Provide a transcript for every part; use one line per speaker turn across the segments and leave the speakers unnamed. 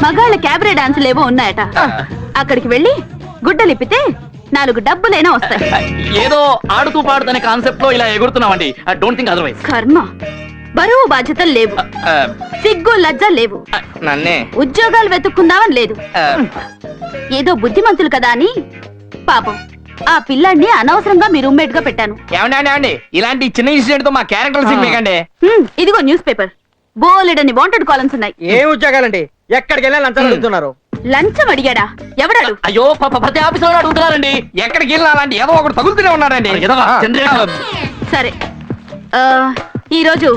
మగాళ్ళ క్యాబరే డాన్సులేవో ఉన్నాయట. అక్కడికి వెళ్ళి గుడ్డలిప్పితే 4 డబ్బులైనా వస్తాయి.
ఏదో ఆడుతూ పాడుతనే కాన్సెప్ట్ లో ఇలా ఎగురుతున్నామండి. Don't think otherwise.
కర్మ, బరువు బాధ్యతలు లేవు, సిగ్గు లజ్జ లేవు,
నన్నే
ఉద్యోగాలు వెతుక్కుందామని లేదు. ఏదో బుద్ధిమంతులు కదా అని పాపం ఆ పిల్లాడిని అనవసరంగా మీ రూమ్మేట్ గా పెట్టాను.
ఏమండి ఇలాంటి చిన్న ఇన్సిడెంట్ తో మా క్యారెక్టర్ మీకండి.
ఇదిగో న్యూస్ పేపర్, బోలెడని వాంటెడ్ కాలమ్స్ ఉన్నాయి.
ఏ ఉద్యోగాలండి? ఎక్కడికి వెళ్ళా లంచాలు అడుగుతున్నారు.
లంచం అడిగాడా? ఎవడాడు?
అయ్యో ప్రతి ఆఫీసులో అడుగుతున్నారండి. ఎక్కడికి వెళ్ళినా అలాంటి ఏదో ఒకటి తగులుతూనే ఉన్నారండి.
సరే, ఈ రోజు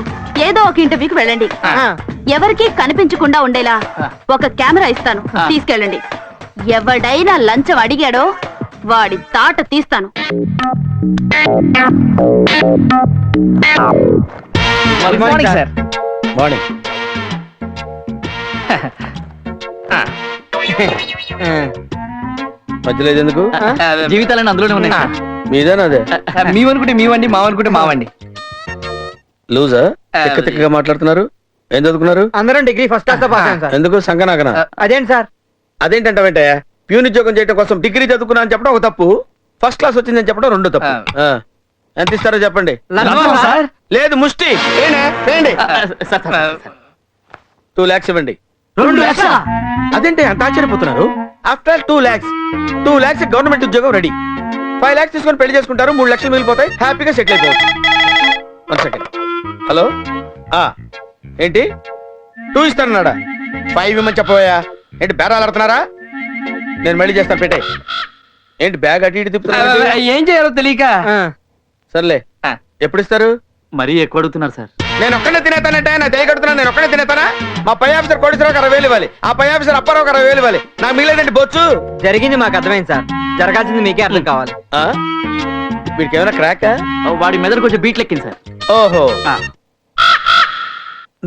ఏదో ఒక ఇంటర్వ్యూకి వెళ్ళండి. ఎవరికి కనిపించకుండా ఉండేలా ఒక కెమెరా ఇస్తాను, తీసుకెళ్ళండి. ఎవడైనా లంచం అడిగాడో వాడి తాట తీస్తాను.
Morning sir.
మార్నింగ్. మధ్యలో ఎందుకు?
జీవితాలని అందులోనే ఉన్నాయి సార్.
మీదేనా అదే?
మీవనుకుంటే మీవండి, మావనుకుంటే మావండి.
లూజా? తిక్కగా మాట్లాడుతున్నారు. ఏం చదువుకున్నారు?
అందరం డిగ్రీ ఫస్ట్ క్లాస్ తో పాస్ అయ్యాం సార్.
ఎందుకు సంగనాగనా?
అదేంటి సార్?
అదేంటంటే ప్యూన్ ఉద్యోగం చేయడం కోసం డిగ్రీ చదువుకున్నా అని చెప్పడం ఒక తప్పు, ఫస్ట్ క్లాస్ వచ్చిందని చెప్పడం 2 తప్పు. ఎంత ఇస్తారో చెప్పండి. లేదు ముష్టి 2 lakhs ఇవ్వండి.
2 lakhs?
అదేంటి అంత ఆశ్చర్యపోతున్నారు? ఆఫ్టర్ 2 lakhs గవర్నమెంట్ ఉద్యోగం రెడీ. 5 lakhs తీసుకొని పెళ్లి చేసుకుంటారు, 3 లక్షలు మిగిలిపోతాయి, హ్యాపీగా సెటిల్ అయిపోవచ్చు. 1 second. హలో, ఏంటి 2 ఇస్తానన్నాడా? 5 ఇవ్వమని చెప్పబోయా? ఏంటి బేరాలు ఆడుతున్నారా? నేను మళ్ళీ చేస్తాను, పెట్టే. ఏంటి బ్యాగ్ అటు ఇటు తిప్పుతున్నా?
ఏం చేయాలో తెలియక.
సర్లే, ఎప్పుడు ఇస్తారు?
మరీ ఎక్కువ అడుగుతున్నారు సార్.
నేను ఒక్కడే తినేతానంటే నా దేయ కడుతున్నా. నేను ఒక్కడే తినేతానా? మా పై ఆఫీసర్ కోటేశ్వరరావు 60,000 ఇవ్వాలి, ఆ పై ఆఫీసర్ అప్పారావు 60,000 ఇవ్వాలి. నాకు మిగిలేదండి బొచ్చు.
జరిగింది మాకు అర్థమైంది సార్, జరగాల్సింది మీకే అర్థం కావాలి.
వీడికి ఏమైనా క్రాక్?
వాడి మెదడు కొంచెం బీట్ లెక్కింది సార్.
ఓహో,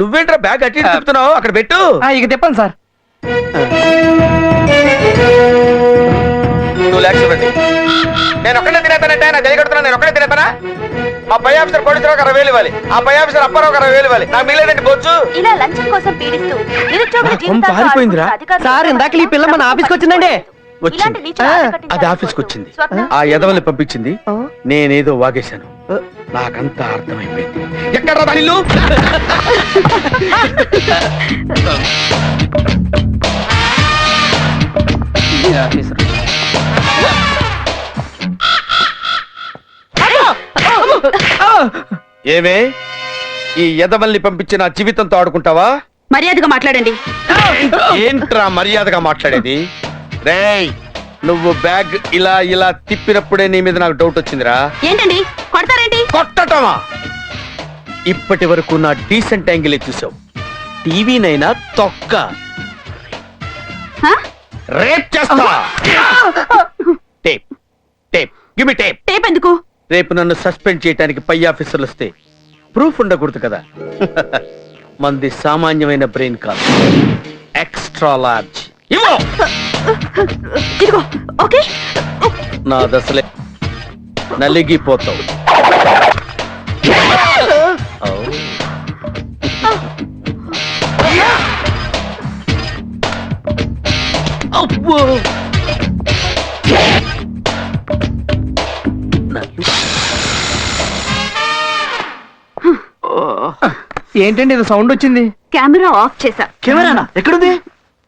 నువ్వేంట్రా బ్యాగ్ అట్టి చెప్తున్నావు? అక్కడ పెట్టు.
ఇక చెప్పండి సార్.
2 lakhs ఇవ్వండి. నేను ఒక్కడే తినేతానంటే నా దేయ కడుతున్నా. నేను ఒక్కడే తినేతానా? మా పై ఆఫీసర్ కోటేశ్వరరావు 60,000 ఇవ్వాలి, ఆ పై ఆఫీసర్ అప్పారావు 60,000 ఇవ్వాలి. నాకు మిగిలేదండి బొచ్చు.
ఇలా లంచం కోసం పీడిస్తూ నిరుద్యోగుల జీవితాలతో
పారిపోయిందిరా
అధికారులు
సార్, ఇందాక ఈ పిల్ల మన ఆఫీస్కి వచ్చిందండి.
ఇలాంటి నీచులు ఆటకట్టించాలని
అది ఆఫీస్కి వచ్చింది.
స్వప్న,
ఆ ఎదవల్ని పంపించింది, నేనేదో వాగేశాను. నాకంతా అర్థమైపోయింది. ఎక్కడ రా ఇల్లు? ఏమే, ఈ ఎదవల్ని పంపించి నా జీవితంతో ఆడుకుంటావా?
మర్యాదగా మాట్లాడండి.
ఏంట్రా మర్యాదగా మాట్లాడేది? రేయ్, నువ్వు బ్యాగ్ ఇలా ఇలా తిప్పినప్పుడే నీ మీద నాకు డౌట్ వచ్చిందిరా.
ఏంటండి కొడతారేంటి?
కొట్టటమా? ఇప్పటి వరకు నా డీసెంట్ యాంగిల్ చూసావు, టీవీనైనా తొక్క రేప్ చేస్తా. Tape tape give me tape.
Tape ఎందుకు?
రేపు నన్ను సస్పెండ్ చేయడానికి పై ఆఫీసర్లు వస్తే ప్రూఫ్ ఉండకూడదు కదా. మంది సామాన్యమైన బ్రెయిన్ కాదు, ఎక్స్ట్రా లార్జ్.
ఇదిగో, ఓకే.
నా దశలే నలిగిపోతావు.
ఏంటండి ఇది సౌండ్ వచ్చింది?
కెమెరా ఆఫ్ చేశా.
కెమెరానా? ఎక్కడుంది?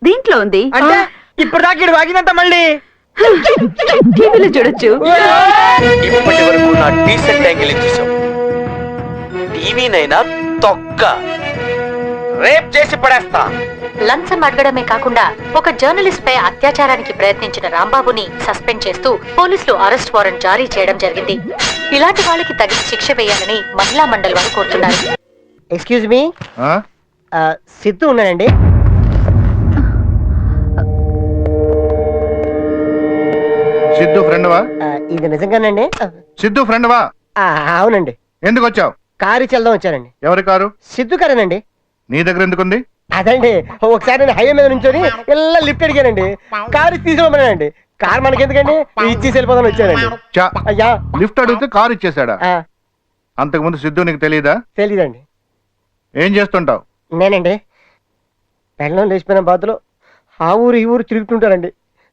దీంట్లో ఉంది.
అంటే ఇప్పుడు దాకా వాగిందంట, మళ్ళీ
టీవీలో చూడొచ్చు.
ఇప్పటి వరకు నా డీసెంట్ యాంగిల్ చూసావు, టీవీనైనా తొక్క రేప్ చేసి పడేస్తా.
లంచం అడగడమే కాకుండా ఒక జర్నలిస్ట్ పై అత్యాచారానికి ప్రయత్నించిన రాంబాబుని సస్పెండ్ చేస్తూ పోలీసులు అరెస్ట్ వారెంట్ జారీ చేయడం జరిగింది. ఇలాంటి వాళ్ళకి తగిన శిక్ష వేయాలని మహిళా మండలి వారు కోరుతున్నారు.
ఎక్స్క్యూజ్ మీ, సిద్ధు ఉన్నాడండి?
సిద్ధు ఫ్రెండ్ వా?
ఇది నిజంగానండి?
సిద్ధు ఫ్రెండ్ వా?
అవునండి.
ఎందుకు వచ్చావు?
కారు చెల్దాం వచ్చానండి.
ఎవరి కారు?
సిద్ధు కారేనండి.
నీ దగ్గర ఎందుకుంది?
అదండి, ఒకసారి నేను హైవే మీద నుంచొని ఇలా లిఫ్ట్ అడిగానండి, కారు తీసుకోమన్నానండి. కారు మనకి ఎందుకండి, ఇచ్చేసి వెళ్ళిపోతాను వచ్చానండి. అయ్యా,
లిఫ్ట్ అడిగితే కారు ఇచ్చేసాడా? అంతకుముందు సిద్ధు నీకు తెలియదా?
తెలీదండి.
ఏం చేస్తుంటావు?
నేనండి పెళ్ళం లేచిపోయిన బాధలో ఆ ఊరు ఈ ఊరు తిరుగుతుంటారండి.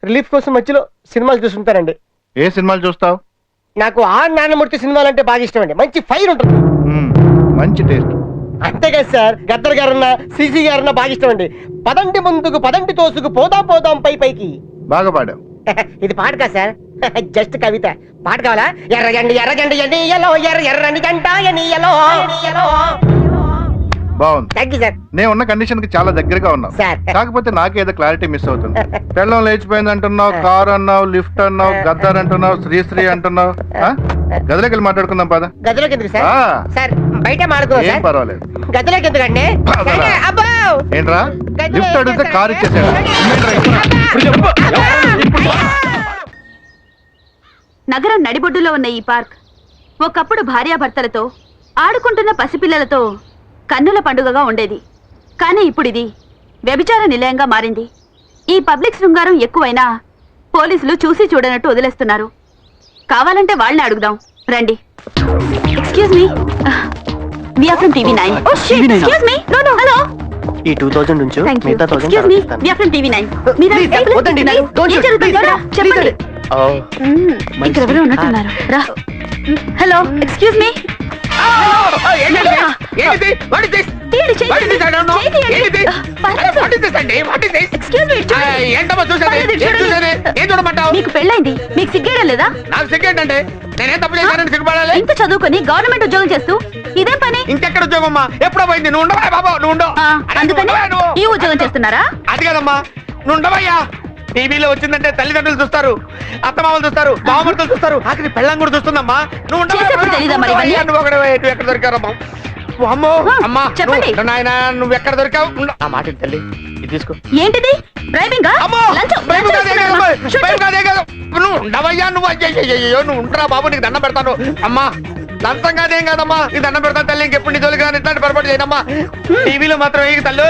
రిలీఫ్ కోసం మధ్యలో సినిమాలు చూస్తుంటారండి.
ఏ సినిమాలు చూస్తావు?
నాకు ఆ నాన్నమూర్తి సినిమాలు అంటే బాగా ఇష్టం అండి. మంచి ఫైర్ ఉంటుంది.
మంచి టేస్ట్.
అంతేకాదు సార్, గద్దర్ గారన్నా సిసి గారన్నా బాగా ఇష్టం అండి. పదండి ముందుకు పదండి తోసుకు పోదాం పోదాం పై పైకి.
బాగా పాడావు.
ఇది పాట కాదు సార్, జస్ట్ కవిత. పాట కావాలా? ఎర్రగండి ఎర్రగండి ఎన్నియలో ఎర్ర ఎర్రని గంట ఎన్నియలో.
బాగుంది.
Thank you sir.
నేను ఉన్న కండిషన్ కి చాలా దగ్గరగా ఉన్నావు.
సార్.
కాకపోతే నాకేదో క్లారిటీ మిస్ అవుతుంది. పెళ్ళం లేచిపోయింది అంటున్నావు, కార్ అన్నావు, లిఫ్ట్ అన్నావు, గద్దర్ అంటున్నావు, శ్రీశ్రీ అంటున్నావు. ఆ? గదిలోకి వెళ్ళి మాట్లాడుకుందాం పద.
గదిలోకి ఎందుకు సార్?
ఆ.
సార్ బయట మాడుకో
ఏం
సార్.
పర్వాలేదు.
గదిలోకి ఎందుకండి?
పదరా.
అబ్బో!
ఏంట్రా లిఫ్ట్ అడిగితే కార్ ఇచ్చేసాడు.
నగరం నడిబొడ్డులో ఉన్న ఈ పార్క్ ఒకప్పుడు భార్యాభర్తలతో ఆడుకుంటున్న పసిపిల్లలతో కన్నుల పండుగగా ఉండేది. కానీ ఇప్పుడు ఇది వ్యభిచార నిలయంగా మారింది. ఈ పబ్లిక్ శృంగారం ఎక్కువైనా పోలీసులు చూసి చూడనట్టు వదిలేస్తున్నారు. కావాలంటే వాళ్ళని అడుగుదాం రండి. Excuse me, we are from TV9. Oh shit, excuse me. No, hhello.
ఈ 2000 నుంచి
Thank you.
మిగతా 1000
Excuse me, we are from TV9. మీరు
Please, sir, వద్దండి. Don't shoot. Please, sir.
చెప్పండి.
Please,
ఇక్కడ ఎవరో ఉన్నట్టున్నారు. రా. Hello, excuse me.
ఏంటిది? What is this?
తీయండి, చేయి
What is this? I don't know.
తీయండి.
ఏంటిది?
పర్లేదు.
What is this అండి? What is this?
Excuse me, చూడండి.
ఏంటమ్మా చూసేది?
పర్లేదు,
ఏం
చూడండి.
చూసేది? ఏం చూడమంటావు?
మీకు పెళ్ళైంది, మీకు సిగ్గేయడం లేదా?
నాకు సిగ్గేంటంటే నేనేం తప్పు చేశానని సిగ్గుపడాలి?
ఇంత చదువుకొని గవర్నమెంట్ ఉద్యోగం చేస్తూ ఇదేం పని?
ఇంకెక్కడ ఉద్యోగం అమ్మా? ఎప్పుడో పోయింది. నువ్వు ఉండవా బాబు? నువ్వు ఉండవు.
ఆ, అందుకని ఈ ఉద్యోగం చేస్తున్నారా?
అది కదమ్మా, నువ్వు ఉండవయ్యా. టీవీలో వచ్చిందంటే తల్లిదండ్రులు చూస్తారు, అత్తమామలు చూస్తారు, బావమరుతులు చూస్తారు, ఆఖరి పెళ్ళం కూడా చూస్తుందమ్మా. నువ్వు ఉండవా?
చేసేప్పుడు తెలీదా మరి ఇవన్నీ?
నువ్వు ఒకడే ఎక్కడ దొరికారమ్మా? అమ్మో అమ్మా,
చెప్పండి.
నాయన నువ్వు ఎక్కడ దొరికావు? ఆ మాట ఏంటి తల్లి, ఇది తీసుకో.
ఏంటిది? డ్రైవింగ్
అమ్మో భయం కాదే కాదు, భయం కాదే కాదు. నువ్వు ఉండవయ్యా. నువ్వు అయ్యో నువ్వు ఉండరా బాబు, నీకు దండం పెడతాను. అమ్మా దంతం కాదేం కాదమ్మా, నీకు దండం పెడతాను తల్లి. ఇంకెప్పుడు నీ జోలికి రాను, ఇట్లాంటి పొరపాటు చేయనమ్మా. టీవీలో మాత్రం ఏ తల్లి.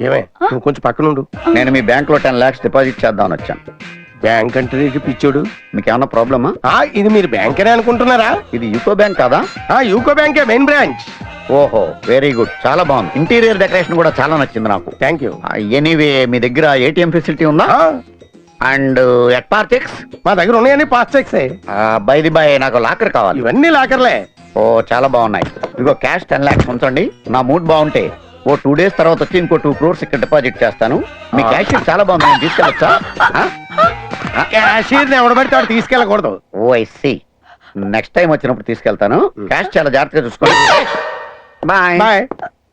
ఏమే నువ్వు కొంచెం పక్కన ఉండు.
నేను మీ బ్యాంక్ లో 10 lakhs డిపాజిట్ చేద్దామని వచ్చాను.
బ్యాంక్ అంటే పిచ్చోడు.
మీకు ఏమన్నా ప్రాబ్లమా?
ఇది మీరు బ్యాంక్ అని అనుకుంటున్నారా?
ఇది యూకో బ్యాంక్ కాదా?
యూకో బ్యాంకే మెయిన్ బ్రాంచ్.
ఓహో వెరీ గుడ్, చాలా బాగుంది. ఇంటీరియర్ డెకరేషన్ కూడా చాలా నచ్చింది నాకు.
Thank you.
ఎనీవే మీ దగ్గర ఏటీఎం ఫెసిలిటీ ఉందా? అండ్ ఎట్ పార్టెక్స్
మా దగ్గర ఉన్నాయని pass checks.
By the by నాకు లాకర్ కావాలి.
ఇవన్నీ లాకర్లే.
ఓ చాలా బాగున్నాయి. ఇదిగో క్యాష్ 10 lakhs ఉంచండి. నా మూడ్ బాగుంటే ఓ 2 days తర్వాత వచ్చి ఇంకో 2 crores ఇక్కడ డిపాజిట్ చేస్తాను. మీ క్యాష్ చాలా బాగుంది, నేను తీసుకెళ్ళొచ్చా?
క్యాషియర్ ఎవడ పడితే వాడు తీసుకెళ్ళకూడదు.
ఓ ఐ సీ. నెక్స్ట్ టైం వచ్చినప్పుడు తీసుకెళ్తాను. క్యాష్ చాలా జాగ్రత్తగా చూసుకోండి. బాయ్.
బాయ్.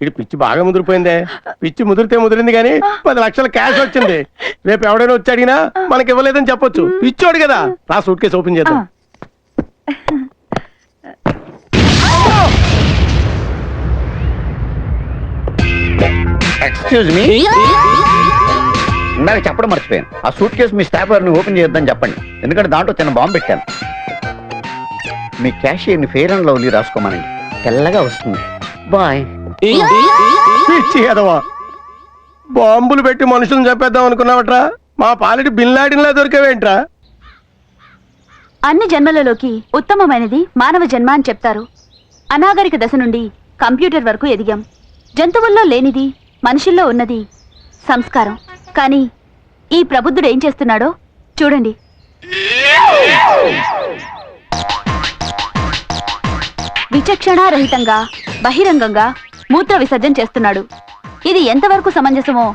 ఇది పిచ్చి బాగా ముదిరిపోయిందే. పిచ్చి ముదిరితే ముదిరింది కానీ 10 లక్షల క్యాష్ వచ్చింది. రేపు ఎవడైనా వచ్చి అడిగినా మనకి ఇవ్వలేదని చెప్పొచ్చు. పిచ్చోడు కదా. నా సూట్ కేసు ఓపెన్ చేద్దాం.
ఎక్స్క్యూజ్ మీ, ఇందాక చెప్పడం మర్చిపోయాను. ఆ సూట్ కేసు మీ స్టాఫ్ గారిని ఓపెన్ చేయొద్దని చెప్పండి, ఎందుకంటే దాంట్లో చిన్న బాంబు పెట్టాను. మీ క్యాషియర్ని ఫెయిర్ అండ్ లవ్లీ రాసుకోమనండి, తెల్లగా వస్తుంది. బాయ్.
పిచ్చి కదవా, బాంబులు పెట్టి మనుషులను చంపేద్దాం అనుకున్నావట్రా? మా పాలిటి బిన్లాడిన్లా దొరికేవేంట్రా?
అన్ని జన్మలలోకి ఉత్తమమైనది మానవ జన్మ అని చెప్తారు. అనాగరిక దశ నుండి కంప్యూటర్ వరకు ఎదిగాం. జంతువుల్లో లేనిది మనుషుల్లో ఉన్నది సంస్కారం. కానీ ఈ ప్రబుద్ధుడు ఏం చేస్తున్నాడో చూడండి. విచక్షణారహితంగా బహిరంగంగా మూత్ర విసర్జన చేస్తున్నాడు. ఇది ఎంతవరకు సమంజసమో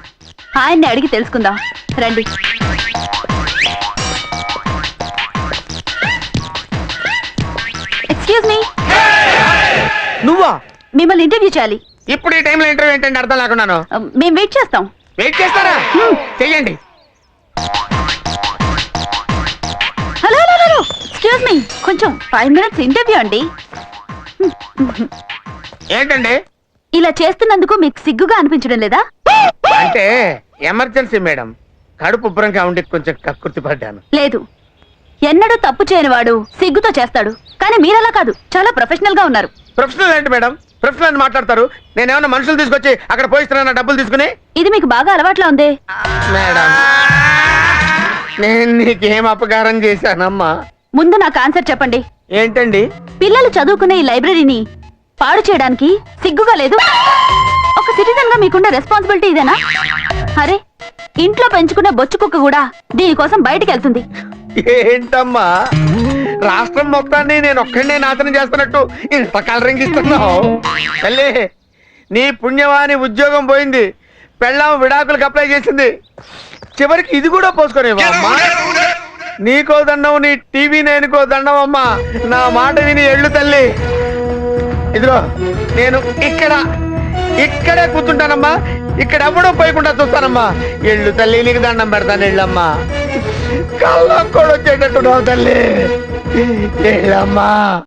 ఆయన్ని అడిగి తెలుసుకుందాం రండి. Excuse me.
నువ్వా?
మిమ్మల్ని ఇంటర్వ్యూ చేయాలి.
ఇప్పుడు ఈ టైంలో ఇంటర్వ్యూ ఏంటంటే అర్థం లేకున్నాను.
మేము వెయిట్ చేస్తాం.
వెయిట్ చేస్తారా? చెయ్యండి.
Hello hello hello, excuse me, కొంచెం 5 minutes ఇంటర్వ్యూ అండి.
ఏంటండి
ఇలా చేస్తున్నందుకు మీకు సిగ్గుగా అనిపించడం లేదా?
అంటే ఎమర్జెన్సీ మేడం, కడుపు ఉబ్బరంగా ఉండి కొంచెం కక్కుర్తి పడ్డాను.
లేదు, ఎన్నడూ తప్పు చేయని వాడు సిగ్గుతో చేస్తాడు. కానీ మీరలా కాదు, చాలా ప్రొఫెషనల్ గా ఉన్నారు.
ప్రొఫెషనల్ ఏంటి మేడం? ప్రొఫెషనల్ అని మాట్లాడతారు. నేనేమన్నా మనుషులు తీసుకొచ్చి అక్కడ పోయిస్తున్నా డబ్బులు తీసుకుని?
ఇది మీకు బాగా అలవాట్లా ఉంది.
మేడం నేను నీకేం అపకారం చేశానమ్మా?
ముందు నాకు ఆన్సర్ చెప్పండి.
ఏంటండి?
పిల్లలు చదువుకునే ఈ లైబ్రరీని పాడు చేయడానికి సిగ్గుగా లేదు? ఒక సిటిజన్ గా మీకున్న రెస్పాన్సిబిలిటీ ఇదేనా? అరే, ఇంట్లో పెంచుకున్న బొచ్చు కుక్క కూడా దీనికోసం బయటికి వెళ్తుంది.
ఏంటమ్మా రాష్ట్రం మొత్తాన్ని నేను ఒక్కడే నాశనం చేస్తున్నట్టు ఇంత కలరింగ్ ఇస్తున్నావు? తల్లి, నీ పుణ్యవాని ఉద్యోగం పోయింది, పెళ్ళాం విడాకులకు అప్లై చేసింది, చివరికి ఇది కూడా పోసుకునేవా అమ్మా? నీకో దండం, నీ టీవీ నేనుకో దండం అమ్మా. నా మాట విని ఎళ్ళు తల్లి. ఇదిగో నేను ఇక్కడే కూర్చుంటానమ్మా, ఇక్కడ ఎవడో పోయకుండా చూస్తానమ్మా. ఎళ్ళు తల్లి, నీకు దండం పెడతాను, ఎళ్ళమ్మా. కళ్ళకు కూడా వచ్చేటట్టు తల్లి, ఎళ్ళమ్మా.